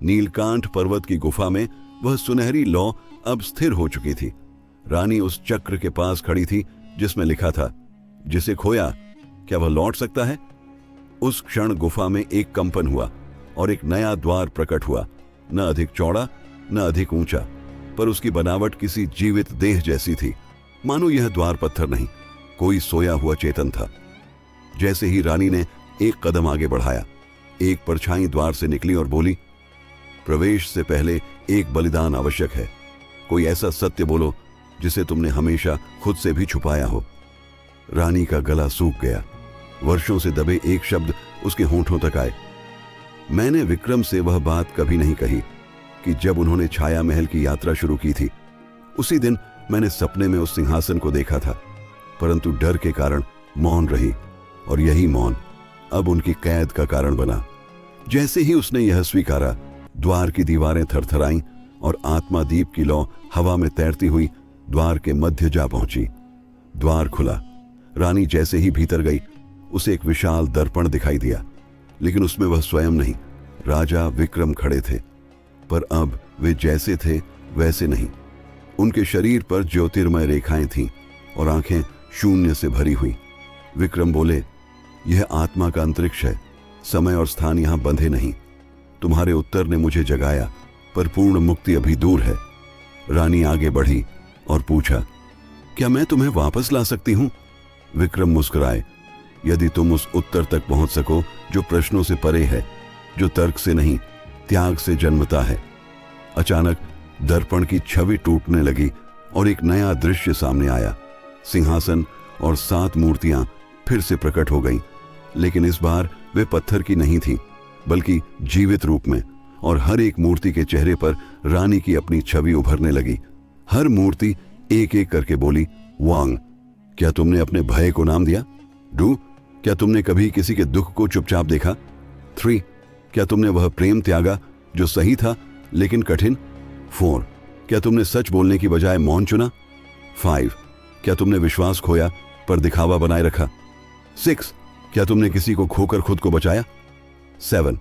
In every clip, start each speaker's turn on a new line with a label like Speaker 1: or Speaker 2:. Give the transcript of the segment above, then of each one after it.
Speaker 1: नीलकांठ पर्वत की गुफा में वह सुनहरी लौ अब स्थिर हो चुकी थी। रानी उस चक्र के पास खड़ी थी जिसमें लिखा था, जिसे खोया क्या वह लौट सकता है। उस क्षण गुफा में एक कंपन हुआ और एक नया द्वार प्रकट हुआ, न अधिक चौड़ा न अधिक ऊंचा, पर उसकी बनावट किसी जीवित देह जैसी थी। मानो यह द्वार पत्थर नहीं, कोई सोया हुआ चेतन था। जैसे ही रानी ने एक कदम आगे बढ़ाया, एक परछाई द्वार से निकली और बोली, प्रवेश से पहले एक बलिदान आवश्यक है। कोई ऐसा सत्य बोलो जिसे तुमने हमेशा खुद से भी छुपाया हो। रानी का गला सूख गया। वर्षों से दबे एक शब्द उसके होंठों तक आए। मैंने विक्रम से वह बात कभी नहीं कही कि जब उन्होंने छाया महल की यात्रा शुरू की थी, उसी दिन मैंने सपने में उस सिंहासन को देखा था, परंतु डर के कारण मौन रही, और यही मौन अब उनकी कैद का कारण बना। जैसे ही उसने यह स्वीकारा, द्वार की दीवारें थरथराईं और आत्मादीप की लौ हवा में तैरती हुई द्वार के मध्य जा पहुंची। द्वार खुला। रानी जैसे ही भीतर गई, उसे एक विशाल दर्पण दिखाई दिया, लेकिन उसमें वह स्वयं नहीं, राजा विक्रम खड़े थे। पर अब वे जैसे थे वैसे नहीं। उनके शरीर पर ज्योतिर्मय रेखाएं थीं और आंखें शून्य से भरी हुई। विक्रम बोले, यह आत्मा का अंतरिक्ष है, समय और स्थान यहां बंधे नहीं। तुम्हारे उत्तर ने मुझे जगाया, पर पूर्ण मुक्ति अभी दूर है। रानी आगे बढ़ी और पूछा, क्या मैं तुम्हें वापस ला सकती हूं? विक्रम मुस्कुराए, यदि तुम उस उत्तर तक पहुंच सको जो प्रश्नों से परे है, जो तर्क से नहीं त्याग से जन्मता है। अचानक दर्पण की छवि टूटने लगी और एक नया दृश्य सामने आया। सिंहासन और 7 मूर्तियां फिर से प्रकट हो गईं, लेकिन इस बार वे पत्थर की नहीं थीं, बल्कि जीवित रूप में, और हर एक मूर्ति के चेहरे पर रानी की अपनी छवि उभरने लगी। हर मूर्ति एक एक करके बोली, वांग, क्या तुमने अपने भय को नाम दिया? 2, क्या तुमने कभी किसी के दुख को चुपचाप देखा? 3, क्या तुमने वह प्रेम त्यागा जो सही था लेकिन कठिन? 4, क्या तुमने सच बोलने की बजाय मौन चुना? 5, क्या तुमने विश्वास खोया पर दिखावा बनाए रखा? 6, क्या तुमने किसी को खोकर खुद को बचाया? 7,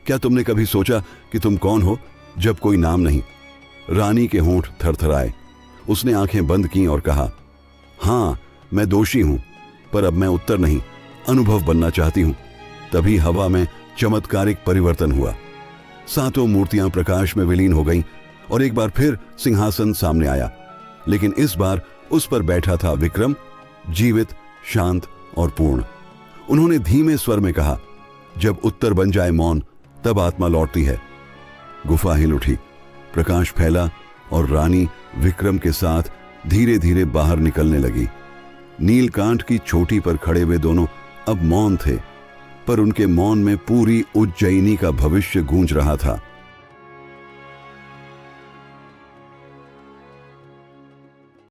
Speaker 1: क्या तुमने कभी सोचा कि तुम कौन हो जब कोई नाम नहीं? रानी के होंठ थरथराए। उसने आंखें बंद की और कहा, हां, मैं दोषी हूं, पर अब मैं उत्तर नहीं, अनुभव बनना चाहती हूं। तभी हवा में चमत्कारिक परिवर्तन हुआ। 7 मूर्तियां प्रकाश में विलीन हो गईं और एक बार फिर सिंहासन सामने आया, लेकिन इस बार उस पर बैठा था विक्रम, जीवित, शांत और पूर्ण। उन्होंने धीमे स्वर में कहा, जब उत्तर बन जाए मौन, तब आत्मा लौटती है। गुफा हिल उठी, प्रकाश फैला और रानी विक्रम के साथ धीरे धीरे बाहर निकलने लगी। नीलकांठ की चोटी पर खड़े वे दोनों अब मौन थे, पर उनके मौन में पूरी उज्जयिनी का भविष्य गूंज रहा था।